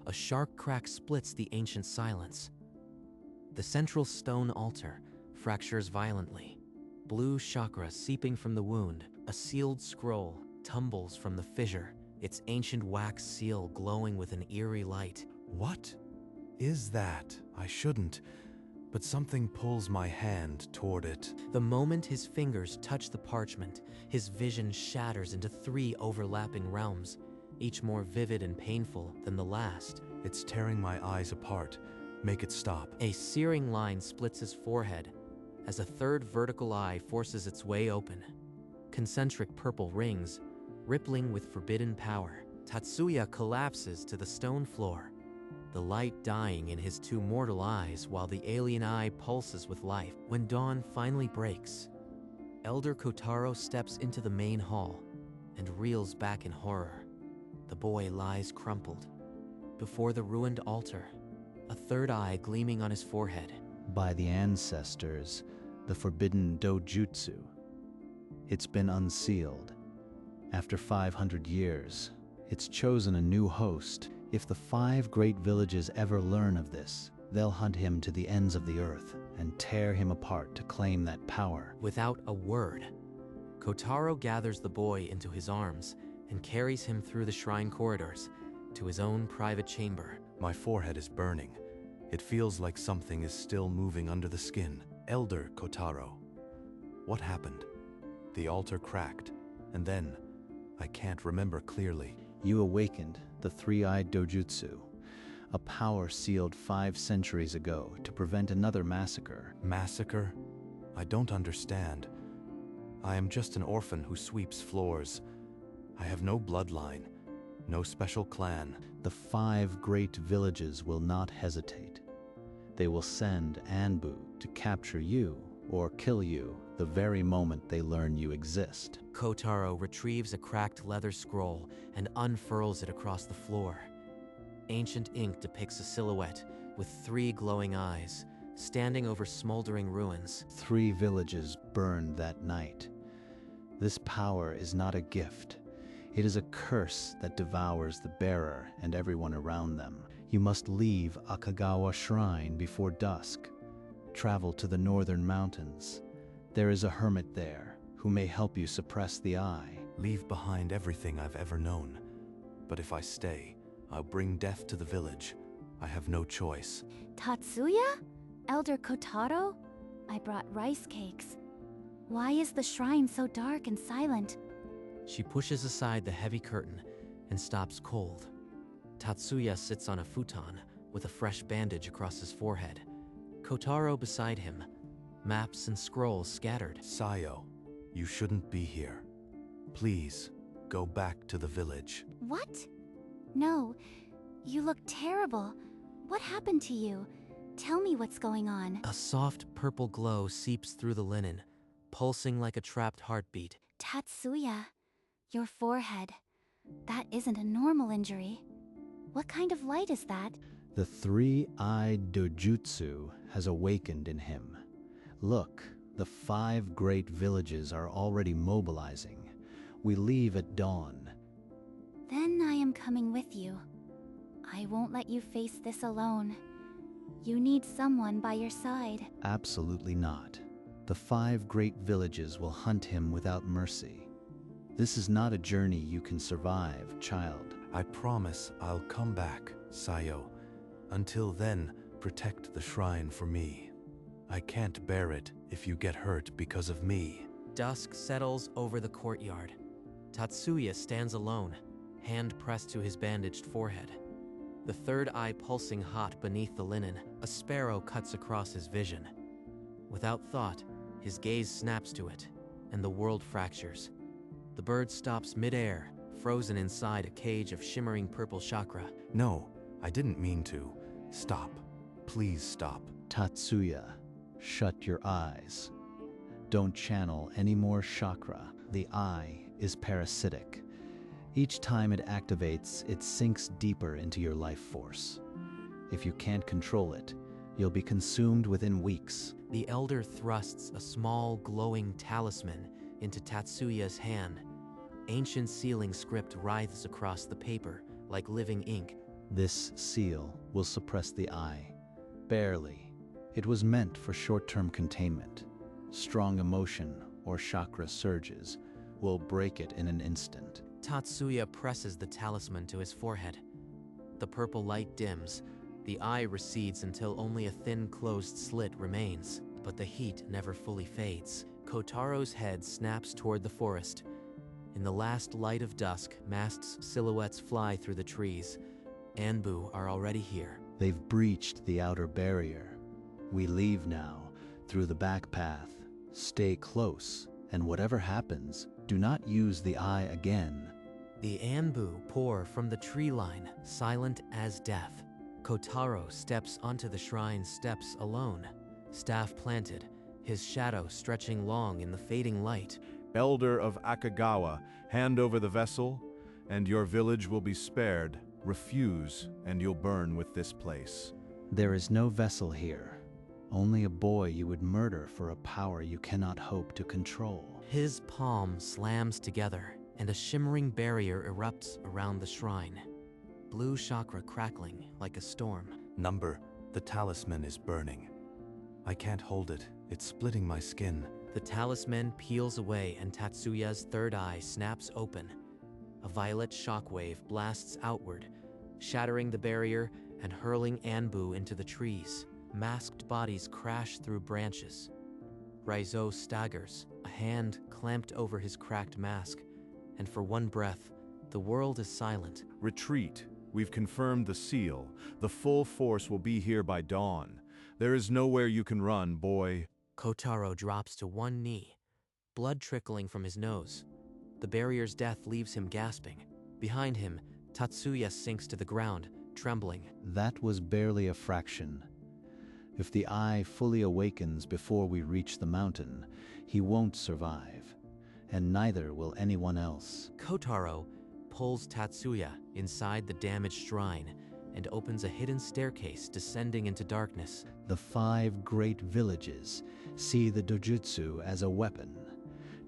A sharp crack splits the ancient silence. The central stone altar fractures violently. Blue chakra seeping from the wound, a sealed scroll tumbles from the fissure, its ancient wax seal glowing with an eerie light. What is that? I shouldn't, but something pulls my hand toward it. The moment his fingers touch the parchment, his vision shatters into 3 overlapping realms, each more vivid and painful than the last. It's tearing my eyes apart. Make it stop. A searing line splits his forehead as a 3rd vertical eye forces its way open. Concentric purple rings, rippling with forbidden power. Tatsuya collapses to the stone floor, the light dying in his 2 mortal eyes while the alien eye pulses with life. When dawn finally breaks, Elder Kotaro steps into the main hall and reels back in horror. The boy lies crumpled before the ruined altar, a 3rd eye gleaming on his forehead. By the ancestors, the forbidden Dojutsu. It's been unsealed. After 500 years, it's chosen a new host. If the 5 great villages ever learn of this, they'll hunt him to the ends of the earth and tear him apart to claim that power. Without a word, Kotaro gathers the boy into his arms and carries him through the shrine corridors to his own private chamber. My forehead is burning. It feels like something is still moving under the skin. Elder Kotaro. What happened? The altar cracked, and then, I can't remember clearly. You awakened the 3-eyed Dojutsu, a power sealed 5 centuries ago to prevent another massacre. Massacre? I don't understand. I am just an orphan who sweeps floors. I have no bloodline, no special clan. The 5 great villages will not hesitate. They will send Anbu to capture you or kill you the very moment they learn you exist. Kotaro retrieves a cracked leather scroll and unfurls it across the floor. Ancient ink depicts a silhouette with 3 glowing eyes, standing over smoldering ruins. 3 villages burned that night. This power is not a gift. It is a curse that devours the bearer and everyone around them. You must leave Akagawa Shrine before dusk. Travel to the northern mountains. There is a hermit there who may help you suppress the eye. Leave behind everything I've ever known. But if I stay, I'll bring death to the village. I have no choice. Tatsuya? Elder Kotaro? I brought rice cakes. Why is the shrine so dark and silent? She pushes aside the heavy curtain and stops cold. Tatsuya sits on a futon with a fresh bandage across his forehead. Kotaro beside him, maps and scrolls scattered. Sayo, you shouldn't be here. Please, go back to the village. What? No, you look terrible. What happened to you? Tell me what's going on. A soft purple glow seeps through the linen, pulsing like a trapped heartbeat. Tatsuya, your forehead. That isn't a normal injury. What kind of light is that? The 3-eyed Dojutsu has awakened in him. Look, the 5 great villages are already mobilizing. We leave at dawn. Then I am coming with you. I won't let you face this alone. You need someone by your side. Absolutely not. The 5 great villages will hunt him without mercy. This is not a journey you can survive, child. I promise I'll come back, Sayo. Until then, protect the shrine for me. I can't bear it if you get hurt because of me. Dusk settles over the courtyard. Tatsuya stands alone, hand pressed to his bandaged forehead. The 3rd eye pulsing hot beneath the linen, a sparrow cuts across his vision. Without thought, his gaze snaps to it, and the world fractures. The bird stops mid-air, frozen inside a cage of shimmering purple chakra. No, I didn't mean to. Stop. Please stop. Tatsuya, shut your eyes. Don't channel any more chakra. The eye is parasitic. Each time it activates, it sinks deeper into your life force. If you can't control it, you'll be consumed within weeks. The elder thrusts a small, glowing talisman into Tatsuya's hand. Ancient sealing script writhes across the paper like living ink, This seal will suppress the eye. Barely. It was meant for short-term containment. Strong emotion or chakra surges will break it in an instant. Tatsuya presses the talisman to his forehead. The purple light dims. The eye recedes until only a thin closed slit remains, but the heat never fully fades. Kotaro's head snaps toward the forest. In the last light of dusk, masked silhouettes fly through the trees. Anbu are already here. They've breached the outer barrier. We leave now, through the back path. Stay close, and whatever happens, do not use the eye again. The Anbu pour from the tree line, silent as death. Kotaro steps onto the shrine steps alone, staff planted, his shadow stretching long in the fading light. Elder of Akagawa, hand over the vessel, and your village will be spared. Refuse, and you'll burn with this place. There is no vessel here. Only a boy you would murder for a power you cannot hope to control. His palm slams together, and a shimmering barrier erupts around the shrine. Blue chakra crackling like a storm. Number, the talisman is burning. I can't hold it. It's splitting my skin. The talisman peels away and Tatsuya's third eye snaps open. A violet shockwave blasts outward, shattering the barrier and hurling Anbu into the trees. Masked bodies crash through branches. Raizo staggers, a hand clamped over his cracked mask, and for one breath, the world is silent. Retreat. We've confirmed the seal. The full force will be here by dawn. There is nowhere you can run, boy. Kotaro drops to one knee, blood trickling from his nose. The barrier's death leaves him gasping. Behind him, Tatsuya sinks to the ground, trembling. That was barely a fraction. If the eye fully awakens before we reach the mountain, he won't survive, and neither will anyone else. Kotaro pulls Tatsuya inside the damaged shrine and opens a hidden staircase descending into darkness. The 5 great villages see the Dojutsu as a weapon.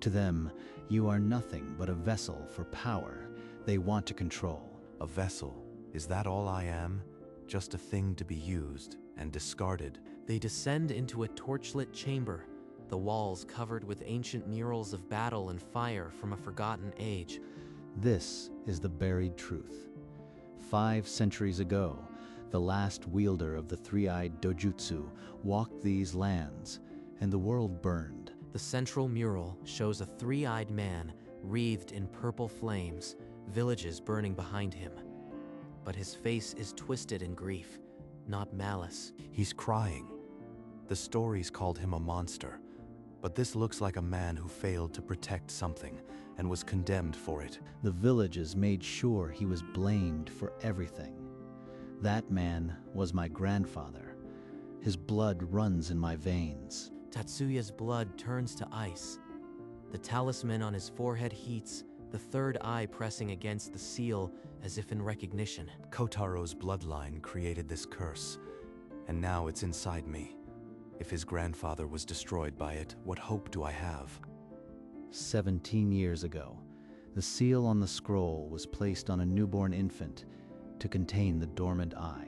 To them, you are nothing but a vessel for power they want to control. A vessel? Is that all I am? Just a thing to be used and discarded? They descend into a torchlit chamber, the walls covered with ancient murals of battle and fire from a forgotten age. This is the buried truth. 5 centuries ago, the last wielder of the three-eyed Dojutsu walked these lands, and the world burned. The central mural shows a three-eyed man wreathed in purple flames, villages burning behind him. But his face is twisted in grief, not malice. He's crying. The stories called him a monster, but this looks like a man who failed to protect something and was condemned for it. The villages made sure he was blamed for everything. That man was my grandfather. His blood runs in my veins. Tatsuya's blood turns to ice. The talisman on his forehead heats, the third eye pressing against the seal as if in recognition. Kotaro's bloodline created this curse, and now it's inside me. If his grandfather was destroyed by it, what hope do I have? 17 years ago, the seal on the scroll was placed on a newborn infant to contain the dormant eye.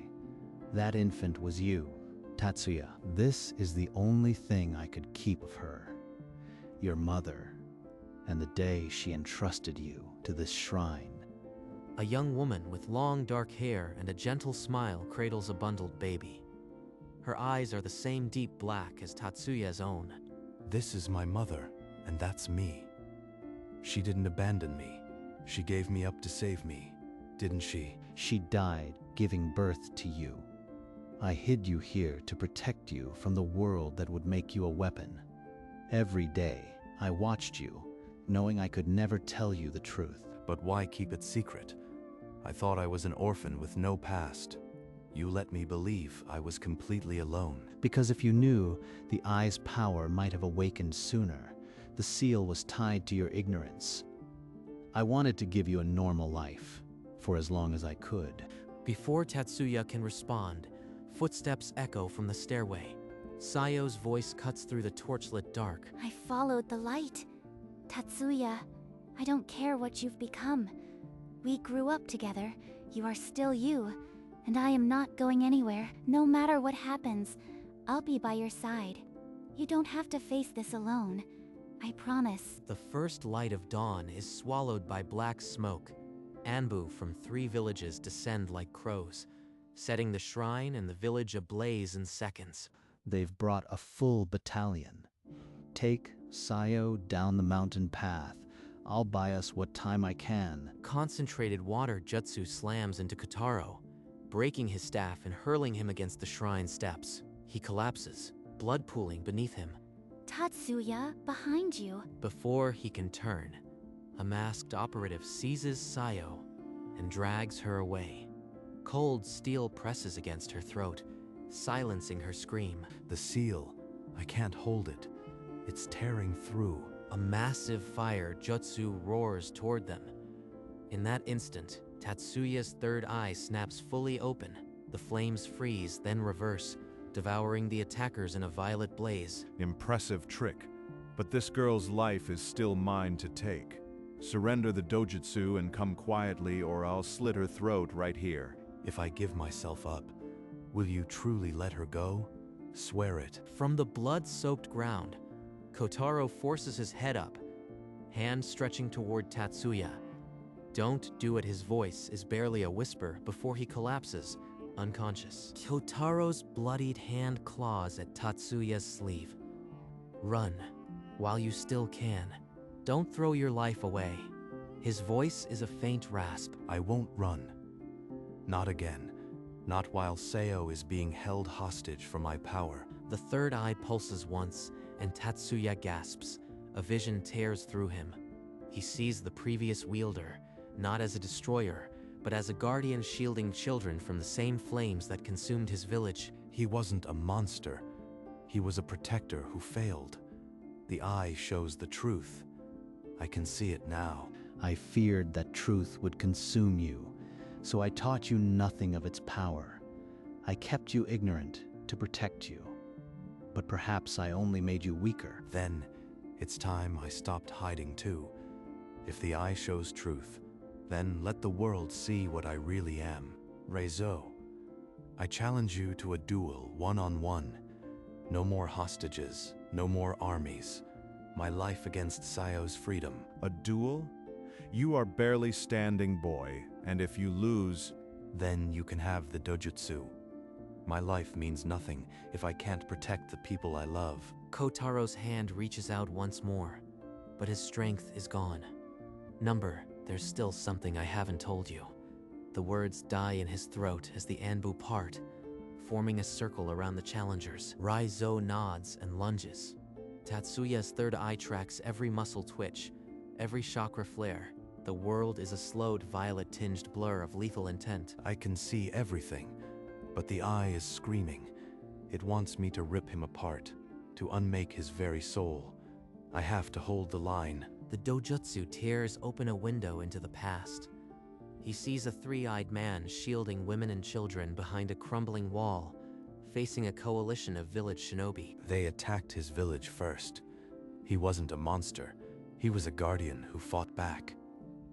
That infant was you, Tatsuya. This is the only thing I could keep of her. Your mother, and the day she entrusted you to this shrine. A young woman with long dark hair and a gentle smile cradles a bundled baby. Her eyes are the same deep black as Tatsuya's own. This is my mother, and that's me. She didn't abandon me. She gave me up to save me, didn't she? She died giving birth to you. I hid you here to protect you from the world that would make you a weapon. Every day, I watched you, knowing I could never tell you the truth. But why keep it secret? I thought I was an orphan with no past. You let me believe I was completely alone. Because if you knew, the eye's power might have awakened sooner. The seal was tied to your ignorance. I wanted to give you a normal life, for as long as I could. Before Tatsuya can respond, footsteps echo from the stairway. Sayo's voice cuts through the torchlit dark. I followed the light. Tatsuya, I don't care what you've become. We grew up together. You are still you. And I am not going anywhere. No matter what happens, I'll be by your side. You don't have to face this alone. I promise. The first light of dawn is swallowed by black smoke. Anbu from 3 villages descend like crows, setting the shrine and the village ablaze in seconds. They've brought a full battalion. Take Sayo down the mountain path. I'll buy us what time I can. Concentrated water jutsu slams into Kotaro, breaking his staff and hurling him against the shrine steps. He collapses, blood pooling beneath him. Tatsuya, behind you. Before he can turn, a masked operative seizes Sayo and drags her away. Cold steel presses against her throat, silencing her scream. The seal, I can't hold it. It's tearing through. A massive fire jutsu roars toward them. In that instant, Tatsuya's third eye snaps fully open. The flames freeze, then reverse, devouring the attackers in a violet blaze. Impressive trick, but this girl's life is still mine to take. Surrender the Dojutsu and come quietly, or I'll slit her throat right here. If I give myself up, will you truly let her go? Swear it. From the blood-soaked ground, Kotaro forces his head up, hand stretching toward Tatsuya. Don't do it. His voice is barely a whisper before he collapses, unconscious. Kotaro's bloodied hand claws at Tatsuya's sleeve. Run, while you still can. Don't throw your life away. His voice is a faint rasp. I won't run. Not again. Not while Sayo is being held hostage for my power. The third eye pulses once, and Tatsuya gasps. A vision tears through him. He sees the previous wielder, not as a destroyer, but as a guardian shielding children from the same flames that consumed his village. He wasn't a monster. He was a protector who failed. The eye shows the truth. I can see it now. I feared that truth would consume you, so I taught you nothing of its power. I kept you ignorant to protect you. But perhaps I only made you weaker. Then, it's time I stopped hiding too. If the eye shows truth, then let the world see what I really am. Reizo, I challenge you to a duel, one-on-one. No more hostages, no more armies. My life against Sayo's freedom. A duel? You are barely standing, boy, and if you lose, then you can have the Dojutsu. My life means nothing if I can't protect the people I love. Kotaro's hand reaches out once more, but his strength is gone. Number, there's still something I haven't told you. The words die in his throat as the Anbu part, forming a circle around the challengers. Raizo nods and lunges. Tatsuya's third eye tracks every muscle twitch, every chakra flare. The world is a slowed violet-tinged blur of lethal intent. I can see everything, but the eye is screaming. It wants me to rip him apart, to unmake his very soul. I have to hold the line. The Dojutsu tears open a window into the past. He sees a three-eyed man shielding women and children behind a crumbling wall, facing a coalition of village shinobi. They attacked his village first. He wasn't a monster. He was a guardian who fought back.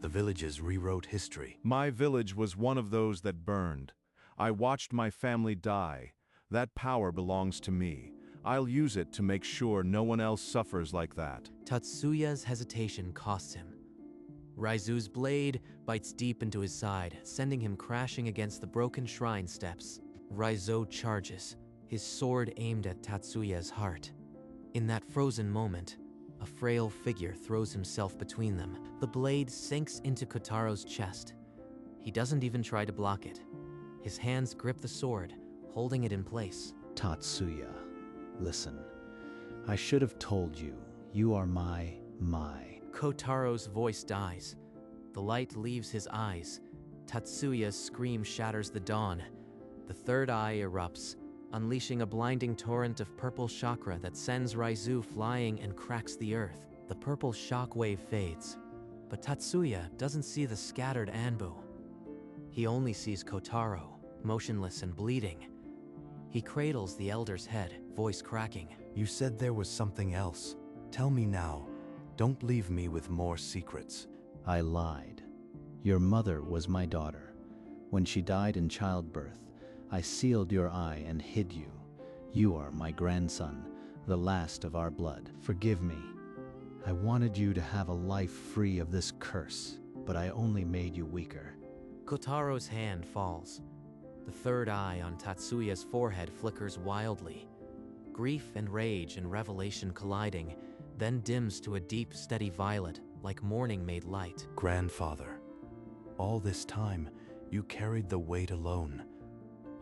The villages rewrote history. My village was one of those that burned. I watched my family die. That power belongs to me. I'll use it to make sure no one else suffers like that. Tatsuya's hesitation costs him. Raizu's blade bites deep into his side, sending him crashing against the broken shrine steps. Raizo charges, his sword aimed at Tatsuya's heart. In that frozen moment, a frail figure throws himself between them. The blade sinks into Kotaro's chest. He doesn't even try to block it. His hands grip the sword, holding it in place. Tatsuya, listen. I should have told you, you are my. Kotaro's voice dies. The light leaves his eyes. Tatsuya's scream shatters the dawn. The third eye erupts, unleashing a blinding torrent of purple chakra that sends Raizu flying and cracks the earth. The purple shockwave fades, but Tatsuya doesn't see the scattered Anbu. He only sees Kotaro, motionless and bleeding. He cradles the elder's head, voice cracking. You said there was something else. Tell me now. Don't leave me with more secrets. I lied. Your mother was my daughter. When she died in childbirth, I sealed your eye and hid you. You are my grandson, the last of our blood. Forgive me. I wanted you to have a life free of this curse, but I only made you weaker. Kotaro's hand falls. The third eye on Tatsuya's forehead flickers wildly. Grief and rage and revelation colliding, then dims to a deep, steady violet, like morning made light. Grandfather, all this time, you carried the weight alone.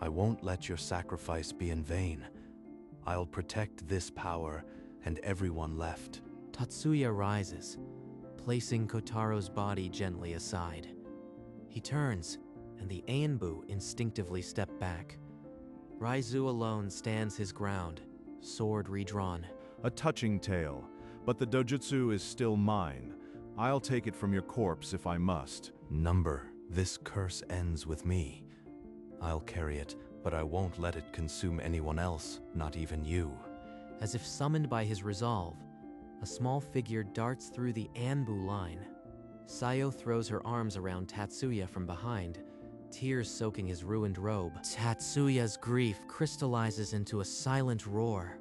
I won't let your sacrifice be in vain. I'll protect this power and everyone left. Tatsuya rises, placing Kotaro's body gently aside. He turns, and the Ainbu instinctively step back. Raizu alone stands his ground, sword redrawn. A touching tale, but the Dojutsu is still mine. I'll take it from your corpse if I must. Number, this curse ends with me. I'll carry it, but I won't let it consume anyone else, not even you. As if summoned by his resolve, a small figure darts through the Anbu line. Sayo throws her arms around Tatsuya from behind, tears soaking his ruined robe. Tatsuya's grief crystallizes into a silent roar.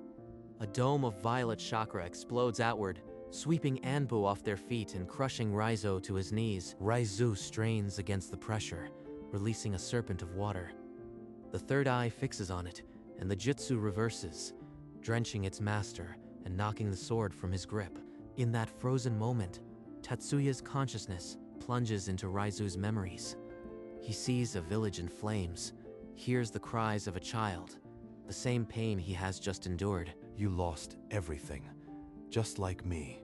A dome of violet chakra explodes outward, sweeping Anbu off their feet and crushing Raizo to his knees. Raizu strains against the pressure, releasing a serpent of water. The third eye fixes on it, and the jutsu reverses, drenching its master and knocking the sword from his grip. In that frozen moment, Tatsuya's consciousness plunges into Raizu's memories. He sees a village in flames, hears the cries of a child, the same pain he has just endured. You lost everything, just like me.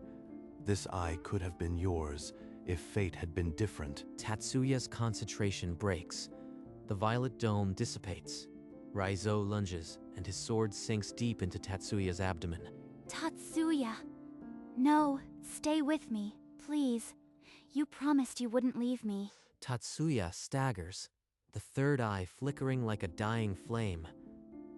This eye could have been yours if fate had been different. Tatsuya's concentration breaks. The violet dome dissipates. Raizo lunges, and his sword sinks deep into Tatsuya's abdomen. Tatsuya. No, stay with me, please. You promised you wouldn't leave me. Tatsuya staggers, the third eye flickering like a dying flame.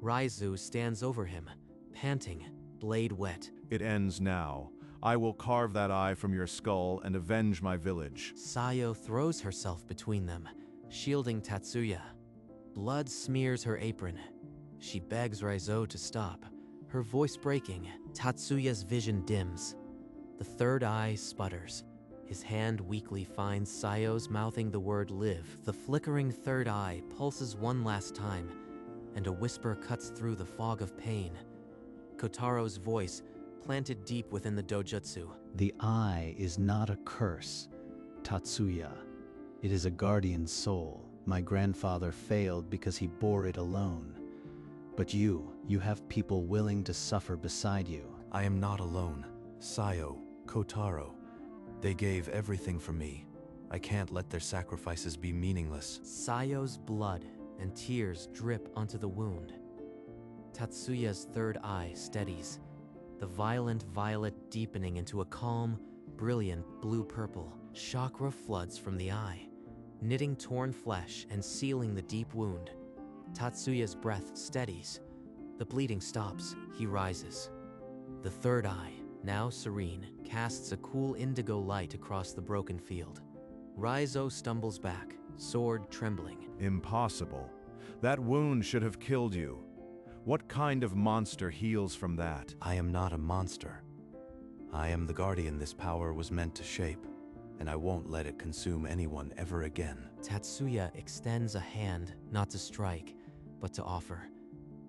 Raizu stands over him, panting, blade wet. It ends now. I will carve that eye from your skull and avenge my village. Sayo throws herself between them, shielding Tatsuya. Blood smears her apron. She begs Raizo to stop, her voice breaking. Tatsuya's vision dims. The third eye sputters. His hand weakly finds Sayo's, mouthing the word live. The flickering third eye pulses one last time, and a whisper cuts through the fog of pain. Kotaro's voice, planted deep within the Dojutsu. The eye is not a curse, Tatsuya. It is a guardian soul. My grandfather failed because he bore it alone. But you have people willing to suffer beside you. I am not alone. Sayo, Kotaro, they gave everything for me. I can't let their sacrifices be meaningless. Sayo's blood and tears drip onto the wound. Tatsuya's third eye steadies, the violent violet deepening into a calm, brilliant blue-purple. Chakra floods from the eye, knitting torn flesh and sealing the deep wound. Tatsuya's breath steadies. The bleeding stops. He rises. The third eye, now serene, casts a cool indigo light across the broken field. Raizo stumbles back, sword trembling. Impossible. That wound should have killed you. What kind of monster heals from that? I am not a monster. I am the guardian this power was meant to shape, and I won't let it consume anyone ever again. Tatsuya extends a hand, not to strike, but to offer.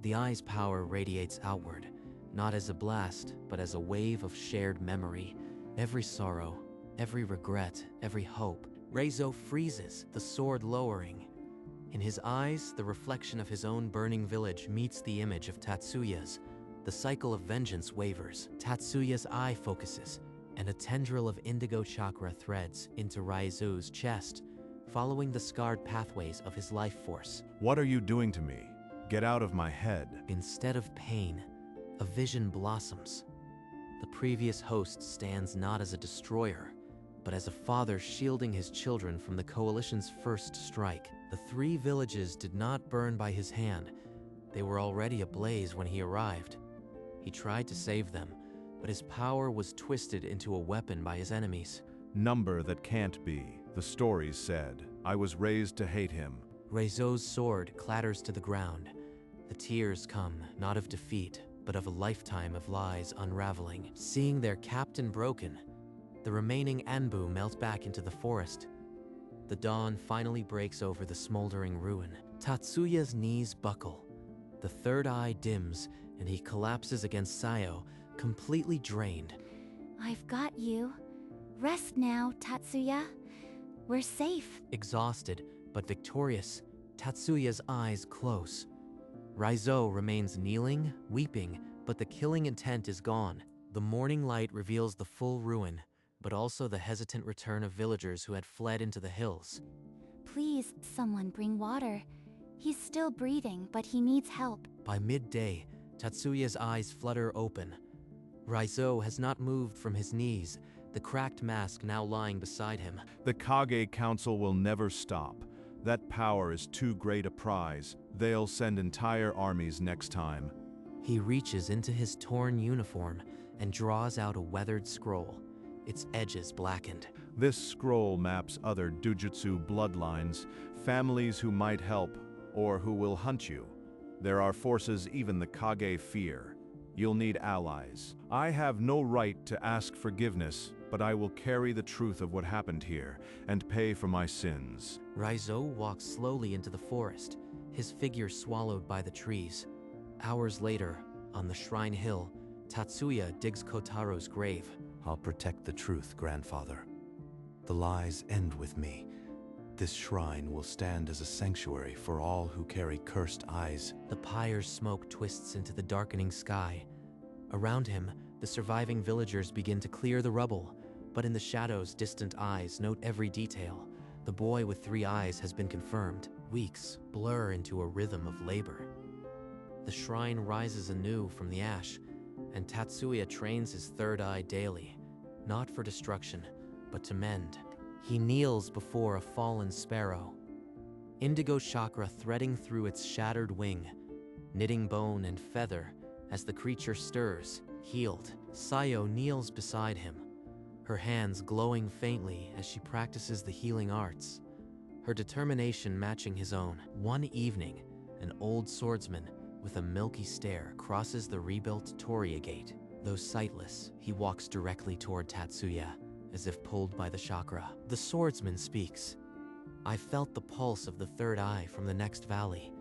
The eye's power radiates outward, not as a blast, but as a wave of shared memory. Every sorrow, every regret, every hope. Raizo freezes, the sword lowering. In his eyes, the reflection of his own burning village meets the image of Tatsuya's. The cycle of vengeance wavers. Tatsuya's eye focuses, and a tendril of indigo chakra threads into Raizu's chest, following the scarred pathways of his life force. What are you doing to me? Get out of my head. Instead of pain, a vision blossoms. The previous host stands not as a destroyer, but as a father shielding his children from the Coalition's first strike. The 3 villages did not burn by his hand. They were already ablaze when he arrived. He tried to save them, but his power was twisted into a weapon by his enemies. Number that can't be. The stories said. I was raised to hate him. Reizo's sword clatters to the ground. The tears come, not of defeat, but of a lifetime of lies unraveling. Seeing their captain broken, the remaining Anbu melt back into the forest. The dawn finally breaks over the smoldering ruin. Tatsuya's knees buckle. The third eye dims, and he collapses against Sayo, completely drained. I've got you. Rest now, Tatsuya. We're safe. Exhausted, but victorious, Tatsuya's eyes close. Reizo remains kneeling, weeping, but the killing intent is gone. The morning light reveals the full ruin, but also the hesitant return of villagers who had fled into the hills. Please, someone bring water. He's still breathing, but he needs help. By midday, Tatsuya's eyes flutter open. Reizo has not moved from his knees, the cracked mask now lying beside him. The Kage Council will never stop. That power is too great a prize. They'll send entire armies next time. He reaches into his torn uniform and draws out a weathered scroll, its edges blackened. This scroll maps other Dojutsu bloodlines, families who might help, or who will hunt you. There are forces even the Kage fear. You'll need allies. I have no right to ask forgiveness, but I will carry the truth of what happened here and pay for my sins. Reizo walks slowly into the forest, his figure swallowed by the trees. Hours later, on the shrine hill, Tatsuya digs Kotaro's grave. I'll protect the truth, grandfather. The lies end with me. This shrine will stand as a sanctuary for all who carry cursed eyes. The pyre's smoke twists into the darkening sky. Around him, the surviving villagers begin to clear the rubble, but in the shadows, distant eyes note every detail. The boy with 3 eyes has been confirmed. Weeks blur into a rhythm of labor. The shrine rises anew from the ash, and Tatsuya trains his third eye daily, not for destruction, but to mend. He kneels before a fallen sparrow, indigo chakra threading through its shattered wing, knitting bone and feather as the creature stirs, healed. Sayo kneels beside him, her hands glowing faintly as she practices the healing arts, her determination matching his own. One evening, an old swordsman with a milky stare crosses the rebuilt Toria gate. Though sightless, he walks directly toward Tatsuya, as if pulled by the chakra. The swordsman speaks. I felt the pulse of the third eye from the next valley.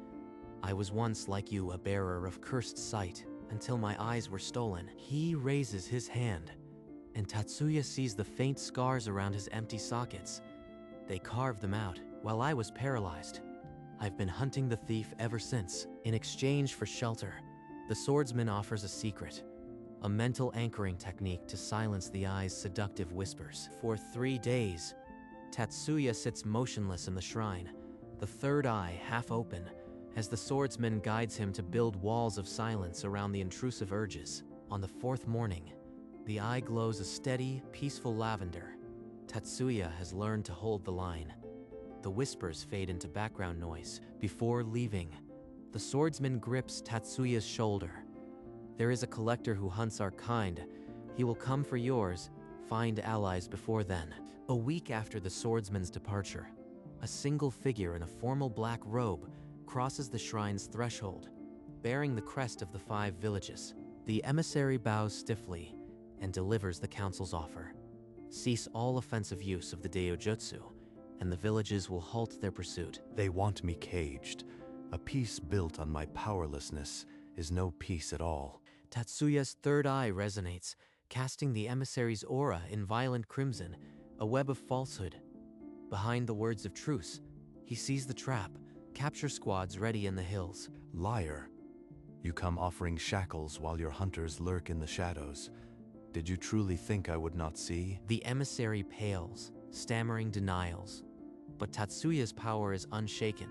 I was once like you, a bearer of cursed sight, until my eyes were stolen. He raises his hand, and Tatsuya sees the faint scars around his empty sockets. They carved them out while I was paralyzed. I've been hunting the thief ever since. In exchange for shelter, the swordsman offers a secret, a mental anchoring technique to silence the eye's seductive whispers. For 3 days, Tatsuya sits motionless in the shrine, the third eye half open, as the swordsman guides him to build walls of silence around the intrusive urges. On the 4th morning, the eye glows a steady, peaceful lavender. Tatsuya has learned to hold the line. The whispers fade into background noise. Before leaving, the swordsman grips Tatsuya's shoulder. There is a collector who hunts our kind. He will come for yours. Find allies before then. A week after the swordsman's departure, a single figure in a formal black robe crosses the shrine's threshold, bearing the crest of the 5 villages. The emissary bows stiffly and delivers the council's offer. Cease all offensive use of the Dojutsu, and the villages will halt their pursuit. They want me caged. A peace built on my powerlessness is no peace at all. Tatsuya's third eye resonates, casting the emissary's aura in violent crimson, a web of falsehood. Behind the words of truce, he sees the trap, capture squads ready in the hills. Liar. You come offering shackles while your hunters lurk in the shadows. Did you truly think I would not see? The emissary pales, stammering denials, but Tatsuya's power is unshaken.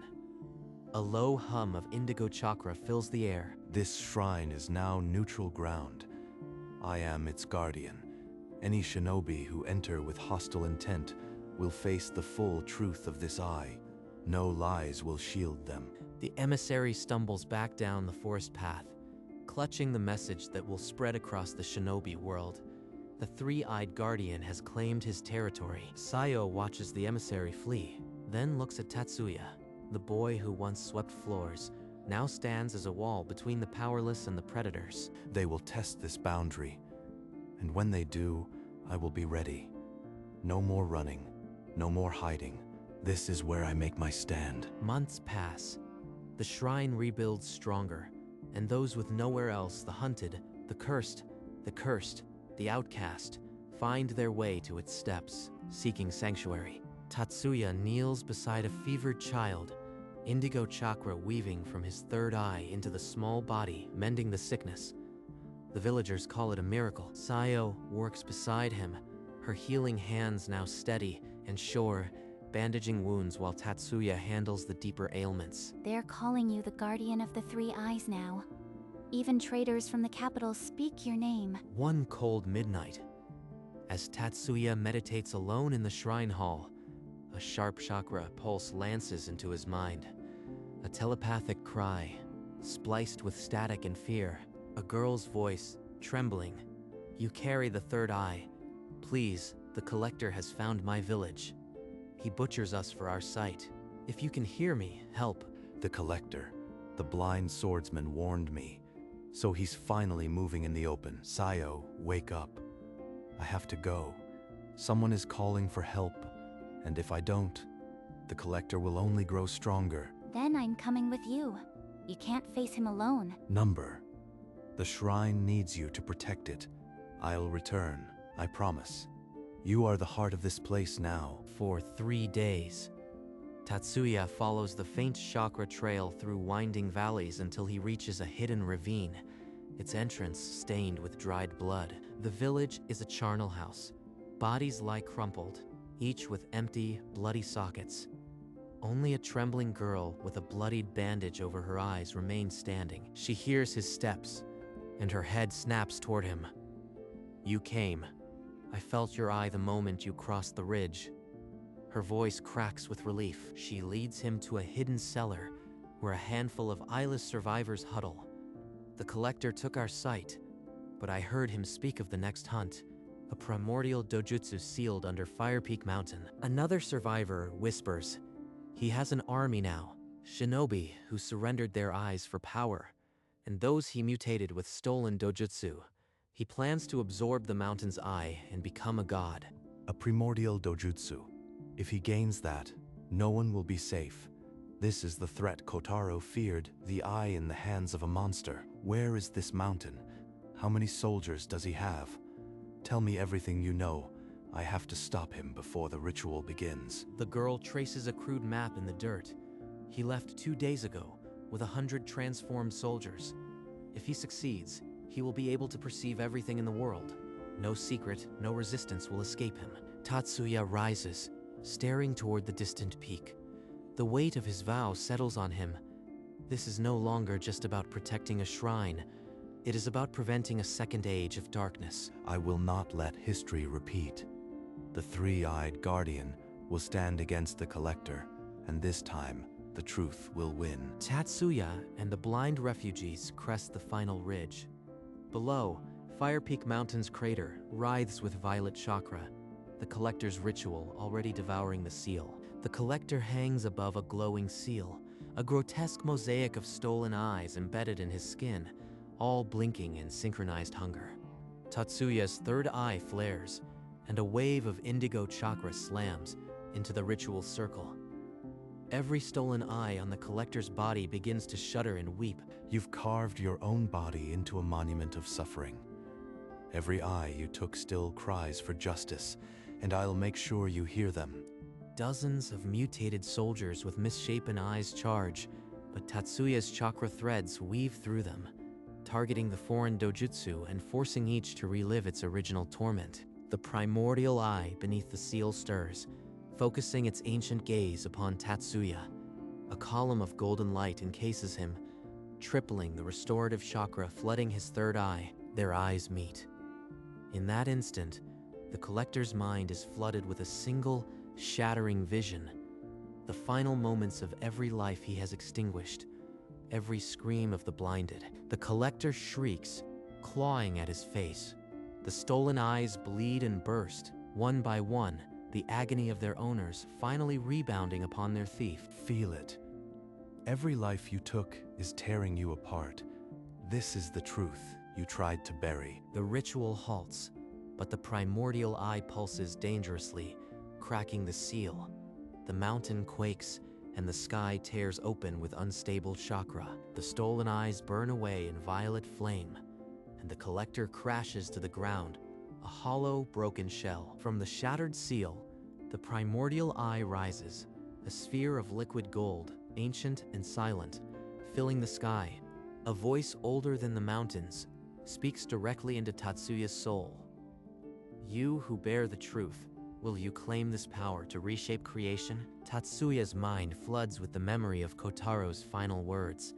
A low hum of indigo chakra fills the air. This shrine is now neutral ground. I am its guardian. Any shinobi who enter with hostile intent will face the full truth of this eye. No lies will shield them. The emissary stumbles back down the forest path, clutching the message that will spread across the shinobi world. The 3-eyed guardian has claimed his territory. Sayo watches the emissary flee, then looks at Tatsuya. The boy who once swept floors now stands as a wall between the powerless and the predators. They will test this boundary, and when they do, I will be ready. No more running, no more hiding. This is where I make my stand. Months pass. The shrine rebuilds stronger, and those with nowhere else, the hunted, the cursed, the outcast, find their way to its steps, seeking sanctuary. Tatsuya kneels beside a fevered child, indigo chakra weaving from his third eye into the small body, mending the sickness. The villagers call it a miracle. Sayo works beside him, her healing hands now steady and sure, bandaging wounds while Tatsuya handles the deeper ailments. They're calling you the guardian of the three eyes now. Even traders from the capital speak your name. One cold midnight, as Tatsuya meditates alone in the shrine hall, a sharp chakra pulse lances into his mind. A telepathic cry, spliced with static and fear. A girl's voice, trembling. "You carry the third eye. Please, the collector has found my village. He butchers us for our sight. If you can hear me, help." The collector, the blind swordsman, warned me. So he's finally moving in the open. Sayo, wake up. I have to go. Someone is calling for help, and if I don't, the collector will only grow stronger. Then I'm coming with you. You can't face him alone. Number. The shrine needs you to protect it. I'll return, I promise. You are the heart of this place now. For 3 days, Tatsuya follows the faint chakra trail through winding valleys until he reaches a hidden ravine, its entrance stained with dried blood. The village is a charnel house. Bodies lie crumpled, each with empty, bloody sockets. Only a trembling girl with a bloodied bandage over her eyes remains standing. She hears his steps, and her head snaps toward him. "You came. I felt your eye the moment you crossed the ridge." Her voice cracks with relief. She leads him to a hidden cellar where a handful of eyeless survivors huddle. "The collector took our sight, but I heard him speak of the next hunt, a primordial Dojutsu sealed under Fire Peak Mountain." Another survivor whispers, "He has an army now, shinobi who surrendered their eyes for power, and those he mutated with stolen Dojutsu. He plans to absorb the mountain's eye and become a god." A primordial Dojutsu. If he gains that, no one will be safe. This is the threat Kotaro feared, the eye in the hands of a monster. Where is this mountain? How many soldiers does he have? Tell me everything you know. I have to stop him before the ritual begins. The girl traces a crude map in the dirt. He left 2 days ago with 100 transformed soldiers. If he succeeds, he will be able to perceive everything in the world. No secret, no resistance will escape him. Tatsuya rises, staring toward the distant peak. The weight of his vow settles on him. This is no longer just about protecting a shrine. It is about preventing a second age of darkness. I will not let history repeat. The three-eyed guardian will stand against the collector, and this time, the truth will win. Tatsuya and the blind refugees crest the final ridge. Below, Fire Peak Mountain's crater writhes with violet chakra, the collector's ritual already devouring the seal. The collector hangs above a glowing seal, a grotesque mosaic of stolen eyes embedded in his skin, all blinking in synchronized hunger. Tatsuya's third eye flares, and a wave of indigo chakra slams into the ritual circle. Every stolen eye on the collector's body begins to shudder and weep. You've carved your own body into a monument of suffering. Every eye you took still cries for justice, and I'll make sure you hear them. Dozens of mutated soldiers with misshapen eyes charge, but Tatsuya's chakra threads weave through them, targeting the foreign Dojutsu and forcing each to relive its original torment. The primordial eye beneath the seal stirs, focusing its ancient gaze upon Tatsuya. A column of golden light encases him, tripling the restorative chakra flooding his third eye. Their eyes meet. In that instant, the collector's mind is flooded with a single, shattering vision. The final moments of every life he has extinguished, every scream of the blinded. The collector shrieks, clawing at his face. The stolen eyes bleed and burst, one by one, the agony of their owners finally rebounding upon their thief. Feel it. Every life you took is tearing you apart. This is the truth you tried to bury. The ritual halts, but the primordial eye pulses dangerously, cracking the seal. The mountain quakes, and the sky tears open with unstable chakra. The stolen eyes burn away in violet flame, and the collector crashes to the ground, a hollow, broken shell. From the shattered seal, the primordial eye rises, a sphere of liquid gold, ancient and silent, filling the sky. A voice older than the mountains speaks directly into Tatsuya's soul. You who bear the truth, will you claim this power to reshape creation? Tatsuya's mind floods with the memory of Kotaro's final words.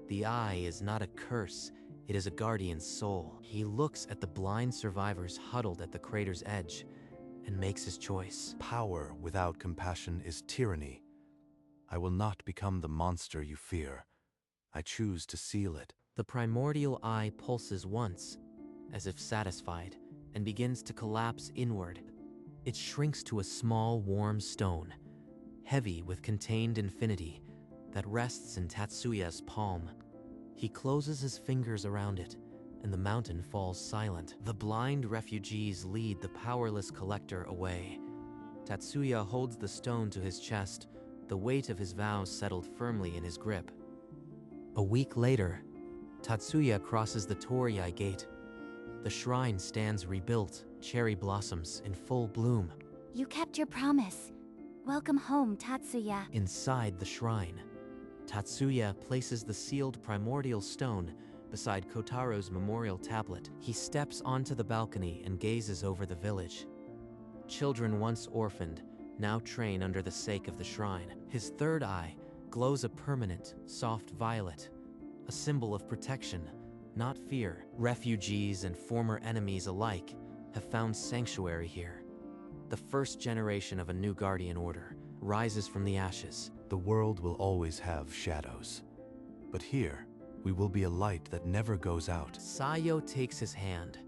The eye is not a curse, it is a guardian's soul. He looks at the blind survivors huddled at the crater's edge and makes his choice. Power without compassion is tyranny. I will not become the monster you fear. I choose to seal it. The primordial eye pulses once, as if satisfied, and begins to collapse inward. It shrinks to a small, warm stone, heavy with contained infinity, that rests in Tatsuya's palm. He closes his fingers around it, and the mountain falls silent. The blind refugees lead the powerless collector away. Tatsuya holds the stone to his chest, the weight of his vows settled firmly in his grip. A week later, Tatsuya crosses the Torii gate. The shrine stands rebuilt, cherry blossoms in full bloom. You kept your promise. Welcome home, Tatsuya. Inside the shrine, Tatsuya places the sealed primordial stone beside Kotaro's memorial tablet. He steps onto the balcony and gazes over the village. Children once orphaned now train under the sake of the shrine. His third eye glows a permanent, soft violet, a symbol of protection, not fear. Refugees and former enemies alike have found sanctuary here. The first generation of a new guardian order rises from the ashes. The world will always have shadows. But here, we will be a light that never goes out. Sayo takes his hand,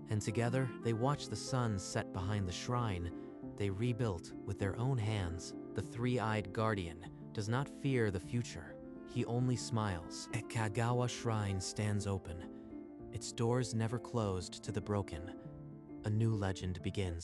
and together they watch the sun set behind the shrine they rebuilt with their own hands. The three-eyed guardian does not fear the future. He only smiles. A Kagawa shrine stands open, its doors never closed to the broken. A new legend begins.